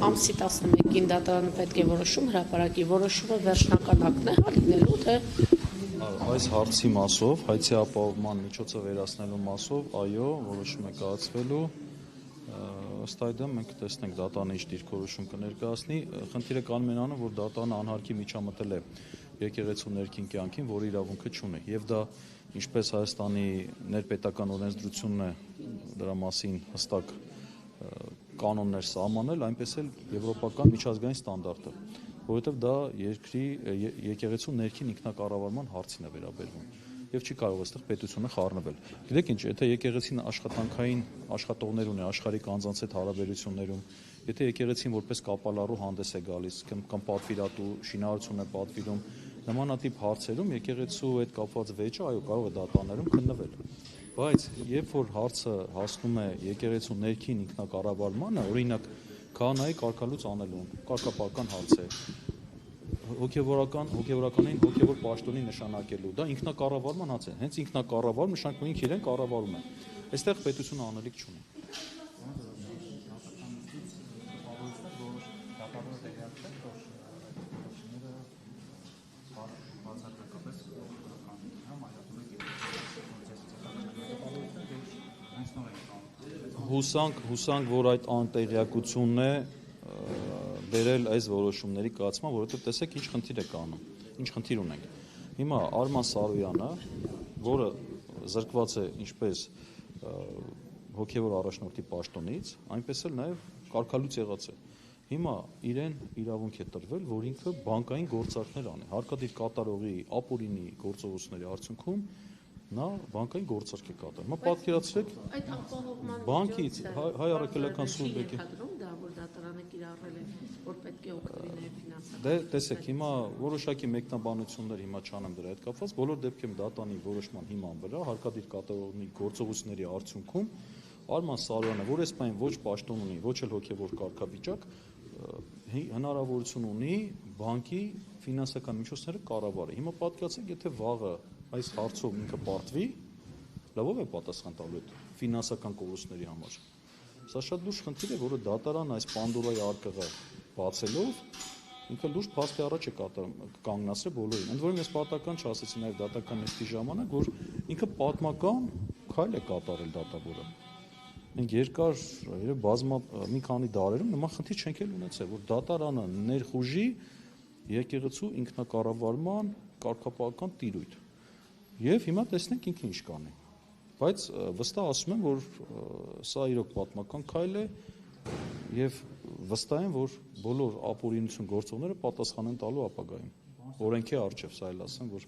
ամսի 11-ին դատարանը պետք է որոշում հրապարակի, որոշումը վերջնական ակտն է լինելու, թե այս հարցի մասով, հայցի ապահովման միջոցը վերացնելու մասով, այո, որոշում է կայացվելու, ըստ այդմ մենք տեսնենք դատարանը ինչ դիրքորոշում կներկայացնի, խնդիրը կանում են անում, որ դատարանը անհարկի միջամտել է եկեղեցու ներքին կյանքին, որի իրավունքը չունի, եւ դա ինչպես Հայաստանի ներպետական օրենսդրությունն է դրա մասին հստակ կանոններ սահմանել, այնպես էլ եվրոպական միջազգային ստանդարտը, որովհետև դա երկրի եկեղեցու ներքին ինքնակառավարման հարցին է վերաբերվում եւ չի կարող այստեղ պետությունը խառնվել։ Գիտեք ինչ, եթե եկեղեցին աշխատանքային աշխատողներ ունի աշխարհիկ անձանց հետ հարաբերություններում, եթե եկեղեցին որպես կապալառու հանդես է գալիս կամ պատվիրատու շինարարություն է պատվիրում, նմանատիպ հարցերում եկեղեցու հետ կապված վեճը այո կարող է դատարաններում քննվել։ Բայց երբ որ հարցը հասնում է եկեղեցու ներքին ինքնակառավարմանը, օրինակ քահանայի կարգալուծ անելուն, կարգապահական հարց է, հոգևորականին հոգևոր պաշտոնի նշանակելու, դա ինքնակառավարման հարց է, հենց ինքնակառավարում նշանակում ինքը իրեն կառավարում է, այստեղ պետությունը անելիք չունի։ Հուսանք, որ այդ անտեղյակությունն է բերել այս որոշումների կայացման, որովհետև տեսեք ինչ խնդիր է կանում, ինչ խնդիր ունենք։ Հիմա Արման Սարոյանը, որը զրկված է ինչպես հոգևոր առաջնորդի պաշտոնից, այնպես էլ նաև կարգալուծ եղած է։ Հիմա իրեն իրավունք է տրվել, որ ինքը բանկային գործարքներ անի, հարկադիր կատարողի ապօրինի գործողությունների արդյունքում նա բանկային գործարք է կատարում։ Հիմա պատկերացրեք այդ ապահովման բանկից հայ առաքելական սուրբ եկեղեցին դա որ դատարանը կիրառել է, որ պետք է օգտվի նաև ֆինանսական։ Դե տեսեք, հիմա որոշակի մեկնաբանություններ հիմա չանեմ դրա հետ կապված, բոլոր դեպքերում դատարանի որոշման հիման վրա հարկադիր կատարողի գործողությունների արդյունքում Արման Սարոյանը, որ այս բան ոչ պաշտոն ունի, ոչ էլ հոգևոր կարգավիճակ, հնարավորություն ունի բանկի ֆինանսական միջոցները կառավարի։ Հիմա պատկերացրեք, եթե վաղը այս հարցով ինքը պարտվի, լավով է պատասխան տալու այդ ֆինանսական կորուստների համար։ Սա շատ լուրջ խնդիր է, որը դատարանը այս Պանդորայի արկղը բացելով ինքը լուրջ փաստի առաջ է կանգնացրել բոլորին։ Ընդ որում ես պատահական չասեցի նաև դատական նիստի ժամանակ, որ ինքը պատմական քայլ է կատարել դատավորը։ Մենք երկար մի քանի դարերում նման խնդիր չենք էլ ունեցել, որ դատարանը ներխուժի եկեղեցու ինքնակառավարման կարգապահական տիրույթ։ Եվ հիմա տեսնենք ինքը ինչ կանի։ Բայց վստահ ասում եմ, որ սա իրոք պատմական քայլ է եւ վստահ եմ, որ բոլոր ապօրինություն գործողները պատասխան են տալու ապագայում։ Օրենքի առջև սա էլ ասեմ, որ